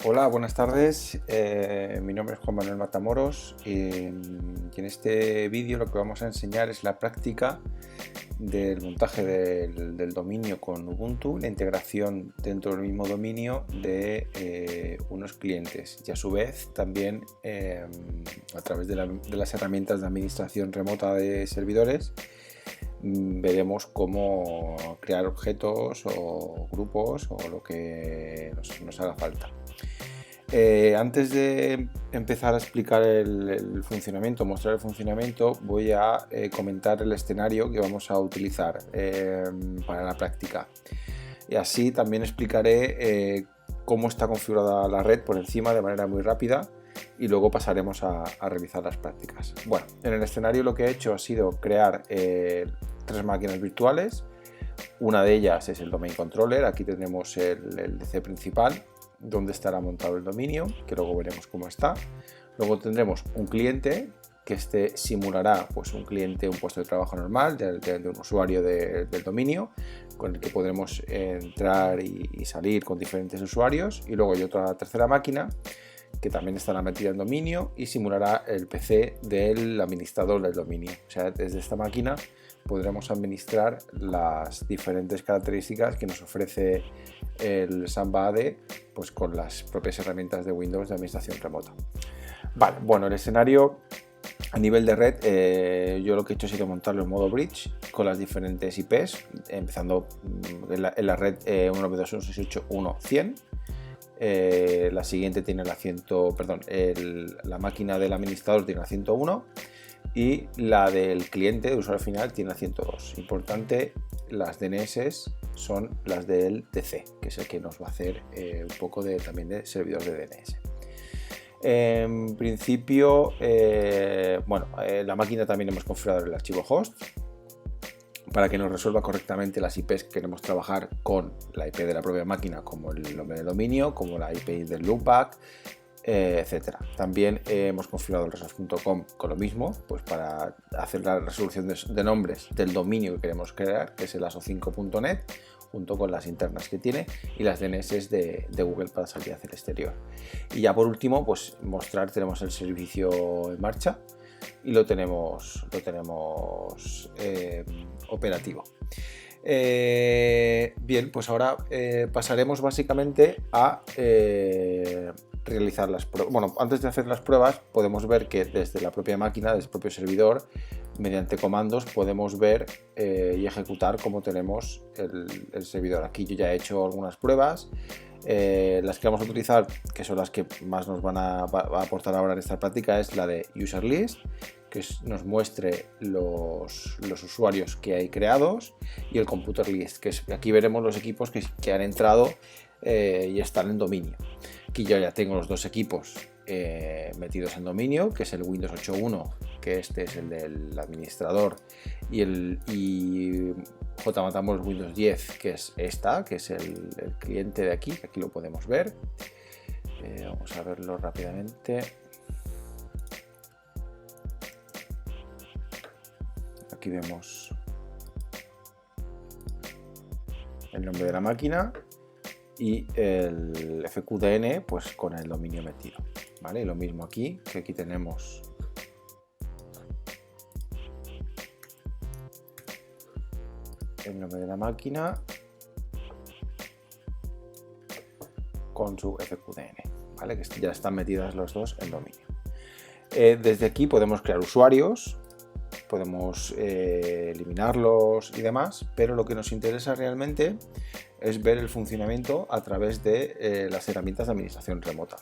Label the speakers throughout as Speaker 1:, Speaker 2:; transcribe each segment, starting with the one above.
Speaker 1: Hola, buenas tardes. Mi nombre es Juan Manuel Matamoros y en este vídeo lo que vamos a enseñar es la práctica del montaje del dominio con Ubuntu, la integración dentro del mismo dominio de unos clientes y a su vez también a través de las herramientas de administración remota de servidores veremos cómo crear objetos o grupos o lo que nos haga falta. Antes de empezar a explicar el funcionamiento, mostrar el funcionamiento, voy a comentar el escenario que vamos a utilizar para la práctica. Y así también explicaré cómo está configurada la red por encima de manera muy rápida y luego pasaremos a realizar las prácticas. Bueno, en el escenario lo que he hecho ha sido crear 3 máquinas virtuales. Una de ellas es el Domain Controller. Aquí tenemos el DC principal, donde estará montado el dominio, que luego veremos cómo está. Luego tendremos un cliente que simulará pues un puesto de trabajo normal de un usuario del dominio, con el que podremos entrar y salir con diferentes usuarios. Y luego hay otra tercera máquina que también estará metida en dominio y simulará el PC del administrador del dominio. O sea, desde esta máquina podremos administrar las diferentes características que nos ofrece el Samba AD, pues con las propias herramientas de Windows de administración remota. Vale, bueno, el escenario a nivel de red, yo lo que he hecho ha sido montarlo en modo bridge con las diferentes IPs, empezando en la red 192.168.1.100. La siguiente tiene la máquina del administrador tiene la 101 y la del cliente de usuario final tiene la 102. Importante, las DNS son las del DC, que es el que nos va a hacer un poco también de servidor de DNS. En principio, la máquina también hemos configurado el archivo host para que nos resuelva correctamente las IPs que queremos trabajar con la IP de la propia máquina, como el nombre del dominio, como la IP del loopback, etcétera. También hemos configurado el resource.com con lo mismo, pues para hacer la resolución de nombres del dominio que queremos crear, que es el aso5.net, junto con las internas que tiene y las DNS de Google para salir hacia el exterior. Y ya por último, pues tenemos el servicio en marcha y lo tenemos operativo. Bien, pues ahora pasaremos básicamente a realizar las pruebas. Bueno, antes de hacer las pruebas podemos ver que desde la propia máquina, desde el propio servidor, mediante comandos podemos ver y ejecutar cómo tenemos el servidor. Aquí yo ya he hecho algunas pruebas. Las que vamos a utilizar, que son las que más nos van a aportar ahora en esta práctica, es la de user list, que nos muestre los usuarios que hay creados, y el computer list, que aquí veremos los equipos que han entrado y están en dominio. Aquí yo ya tengo los dos equipos metidos en dominio, que es el Windows 8.1, que este es el del administrador, y JMatamor Windows 10, que es que es el cliente de aquí, que aquí lo podemos ver. Vamos a verlo rápidamente. Aquí vemos el nombre de la máquina y el FQDN, pues con el dominio metido, ¿vale? Y lo mismo aquí, que aquí tenemos el nombre de la máquina con su FQDN, ¿vale? Que ya están metidas los dos en dominio. Desde aquí podemos crear usuarios, podemos eliminarlos y demás, pero lo que nos interesa realmente es ver el funcionamiento a través de las herramientas de administración remota.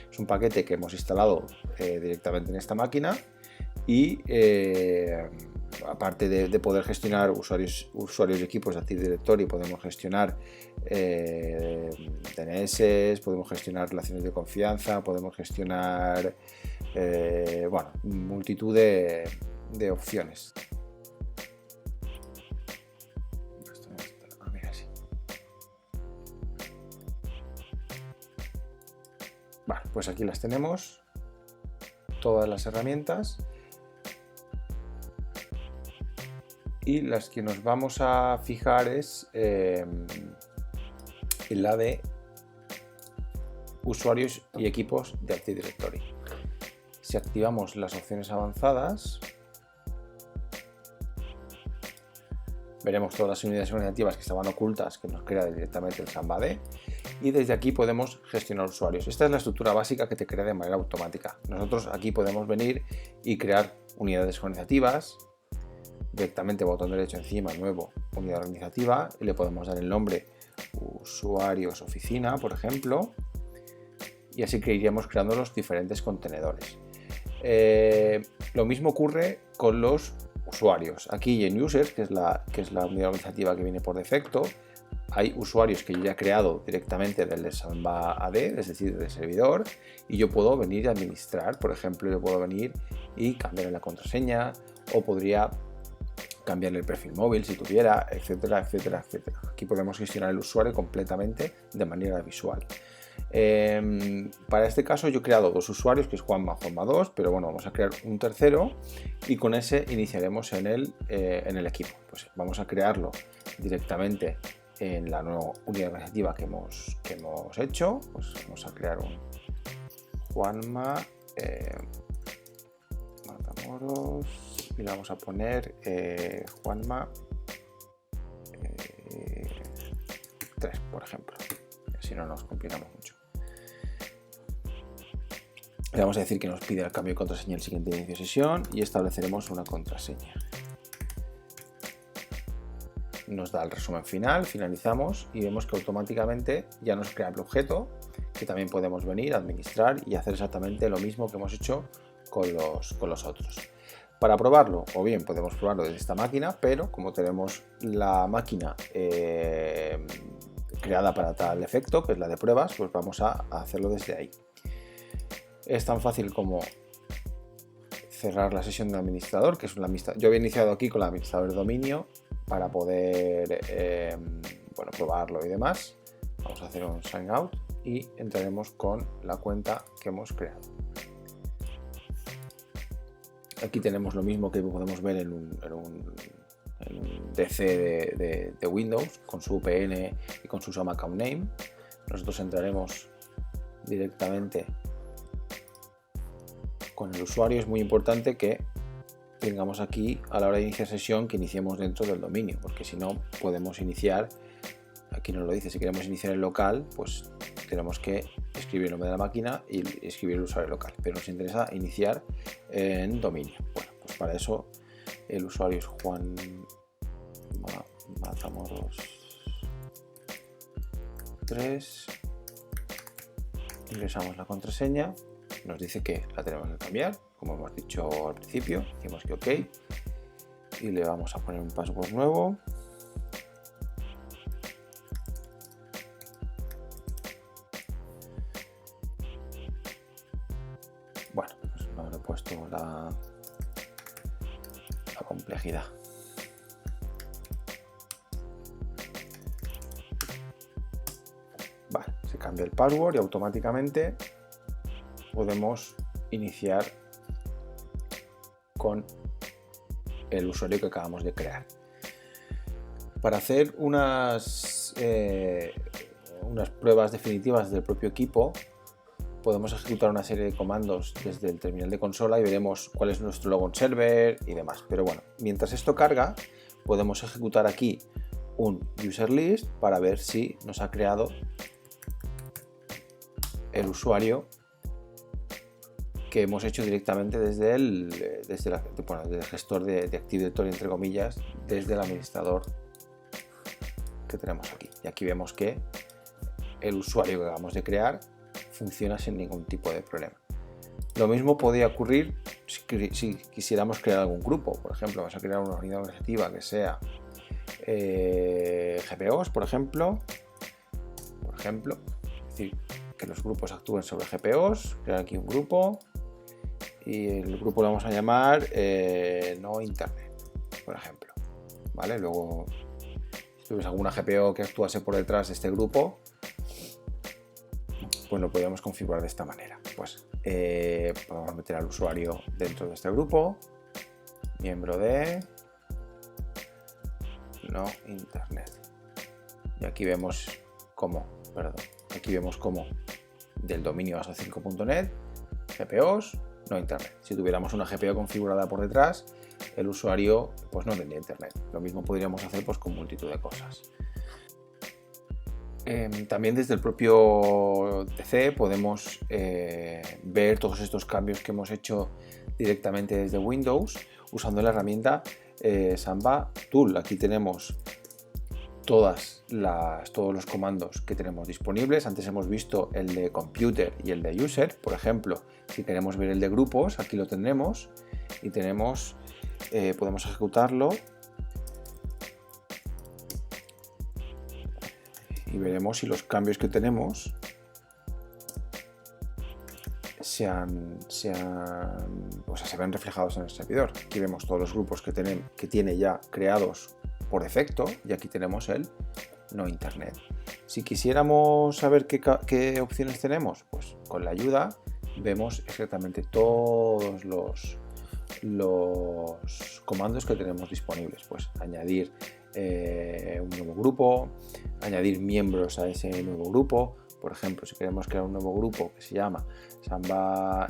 Speaker 1: Es un paquete que hemos instalado directamente en esta máquina y aparte de poder gestionar usuarios y equipos de Active Directory, podemos gestionar DNS, podemos gestionar relaciones de confianza, podemos gestionar multitud de opciones. Vale, pues aquí las tenemos, todas las herramientas, y las que nos vamos a fijar es en la de usuarios y equipos de Active Directory. Si activamos las opciones avanzadas, veremos todas las unidades organizativas que estaban ocultas, que nos crea directamente el Samba-D, y desde aquí podemos gestionar usuarios. Esta es la estructura básica que te crea de manera automática. Nosotros aquí podemos venir y crear unidades organizativas, directamente botón derecho encima, nuevo, unidad organizativa, y le podemos dar el nombre usuarios oficina, por ejemplo, y así que iríamos creando los diferentes contenedores. Lo mismo ocurre con los usuarios. Aquí en users, que es la unidad organizativa que viene por defecto, hay usuarios que yo ya he creado directamente del Samba-AD, es decir, del servidor, y yo puedo venir a administrar. Por ejemplo, yo puedo venir y cambiar la contraseña, o podría cambiarle el perfil móvil si tuviera, etcétera, etcétera, etcétera. Aquí podemos gestionar el usuario completamente de manera visual. Para este caso yo he creado dos usuarios, que es Juanma 2, pero bueno, vamos a crear un tercero y con ese iniciaremos en el equipo. Pues vamos a crearlo directamente en la nueva unidad organizativa que hemos hecho. Pues vamos a crear un Juanma Matamoros y le vamos a poner Juanma 3, por ejemplo. Si no nos complicamos mucho. Le vamos a decir que nos pide el cambio de contraseña el siguiente inicio de sesión y estableceremos una contraseña. Nos da el resumen final, finalizamos y vemos que automáticamente ya nos crea el objeto, que también podemos venir a administrar y hacer exactamente lo mismo que hemos hecho con los otros. Para probarlo, o bien podemos probarlo desde esta máquina, pero como tenemos la máquina creada para tal efecto, que es la de pruebas, pues vamos a hacerlo desde ahí. Es tan fácil como cerrar la sesión de administrador, que es yo había iniciado aquí con el administrador de dominio para poder probarlo y demás. Vamos a hacer un sign out y entraremos con la cuenta que hemos creado. Aquí tenemos lo mismo que podemos ver en un DC de Windows, con su VPN y con su SAM account name. Nosotros entraremos directamente con el usuario. Es muy importante que tengamos aquí a la hora de iniciar sesión que iniciemos dentro del dominio, porque si no podemos iniciar, aquí nos lo dice, si queremos iniciar el local, pues tenemos que escribir el nombre de la máquina y escribir el usuario local, pero nos interesa iniciar en dominio. Bueno, pues para eso el usuario es Juan Matamoros 3, ingresamos la contraseña, nos dice que la tenemos que cambiar, como hemos dicho al principio, decimos que OK y le vamos a poner un password nuevo. Bueno, pues no le he puesto la complejidad. Vale, se cambia el password y automáticamente podemos iniciar con el usuario que acabamos de crear. Para hacer unas pruebas definitivas del propio equipo, podemos ejecutar una serie de comandos desde el terminal de consola y veremos cuál es nuestro logon server y demás. Pero bueno, mientras esto carga, podemos ejecutar aquí un user list para ver si nos ha creado el usuario que hemos hecho directamente desde el gestor de Active Directory, entre comillas, desde el administrador que tenemos aquí. Y aquí vemos que el usuario que acabamos de crear funciona sin ningún tipo de problema. Lo mismo podría ocurrir si quisiéramos crear algún grupo. Por ejemplo, vamos a crear una unidad organizativa que sea GPOs, por ejemplo, es decir, que los grupos actúen sobre GPOs, crear aquí un grupo y el grupo lo vamos a llamar no internet, por ejemplo, ¿vale? Luego, si tuviese alguna GPO que actuase por detrás de este grupo, pues lo podríamos configurar de esta manera. Pues podemos meter al usuario dentro de este grupo, miembro de no internet. Y aquí vemos cómo del dominio aso5.net, GPOs, no internet. Si tuviéramos una GPO configurada por detrás, el usuario pues no tendría internet. Lo mismo podríamos hacer pues con multitud de cosas. También desde el propio DC podemos ver todos estos cambios que hemos hecho directamente desde Windows usando la herramienta Samba Tool. Aquí tenemos todos los comandos que tenemos disponibles. Antes hemos visto el de Computer y el de User. Por ejemplo, si queremos ver el de grupos, aquí lo tendremos y podemos ejecutarlo y veremos si los cambios que tenemos se ven reflejados en el servidor. Aquí vemos todos los grupos que tiene ya creados por defecto y aquí tenemos el no internet. Si quisiéramos saber qué opciones tenemos, pues con la ayuda vemos exactamente todos los comandos que tenemos disponibles. Pues añadir un nuevo grupo, añadir miembros a ese nuevo grupo. Por ejemplo, si queremos crear un nuevo grupo que se llama Samba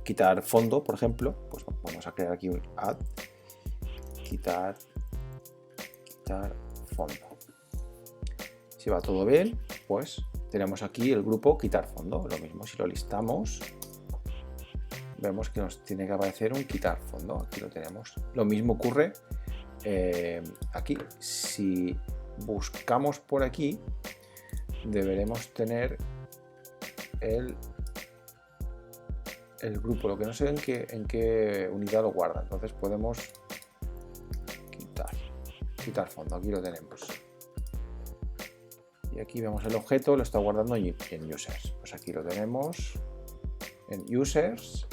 Speaker 1: quitar fondo, por ejemplo, pues vamos a crear aquí un add quitar fondo. Si va todo bien, pues tenemos aquí el grupo quitar fondo. Lo mismo si lo listamos, vemos que nos tiene que aparecer un quitar fondo. Aquí lo tenemos. Lo mismo ocurre aquí. Si buscamos por aquí, deberemos tener el grupo. Lo que no sé en qué unidad lo guarda. Entonces podemos quitar fondo. Aquí lo tenemos. Y aquí vemos el objeto, lo está guardando en Users. Pues aquí lo tenemos en Users.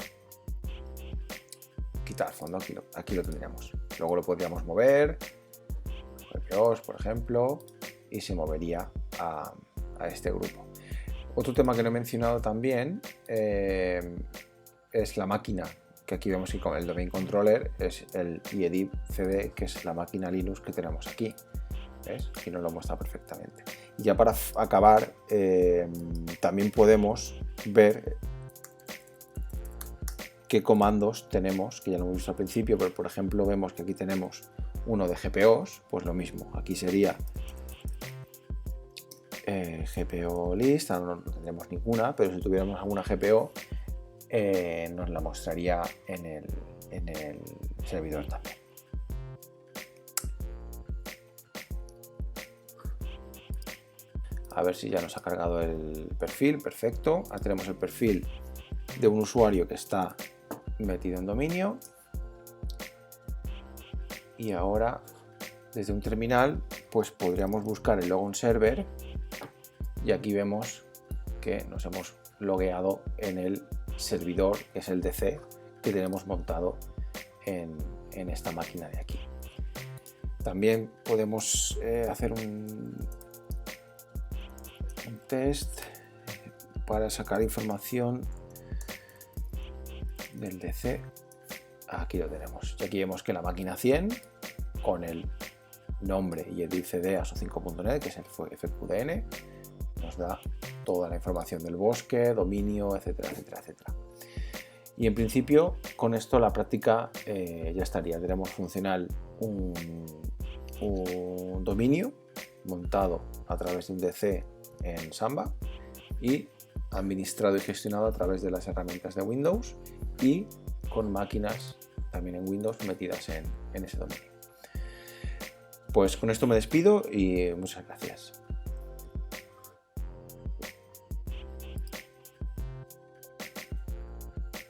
Speaker 1: Quitar fondo, aquí lo tendríamos. Luego lo podríamos mover, GPOs, por ejemplo, y se movería a este grupo. Otro tema que no he mencionado también es la máquina, que aquí vemos que con el domain controller es el iedib cd, que es la máquina Linux que tenemos aquí. ¿Ves? Aquí nos lo muestra perfectamente. Y ya para acabar, también podemos ver qué comandos tenemos, que ya lo hemos visto al principio, pero por ejemplo vemos que aquí tenemos uno de GPOs, pues lo mismo, aquí sería GPO list, no tendremos ninguna, pero si tuviéramos alguna GPO nos la mostraría en el servidor también. A ver si ya nos ha cargado el perfil, perfecto. Ahora tenemos el perfil de un usuario que está metido en dominio. Y ahora, desde un terminal, pues podríamos buscar el logon server. Y aquí vemos que nos hemos logueado en el servidor, que es el DC, que tenemos montado en esta máquina de aquí. También podemos hacer un test para sacar información del DC. Aquí lo tenemos. Y aquí vemos que la máquina 100 con el nombre y el cd aso5.net, que es el FQDN, nos da toda la información del bosque, dominio, etcétera, etcétera, etcétera. Y en principio con esto la práctica ya estaría. Tenemos funcional un dominio montado a través de un DC en Samba y administrado y gestionado a través de las herramientas de Windows y con máquinas también en Windows metidas en ese dominio. Pues con esto me despido y muchas gracias.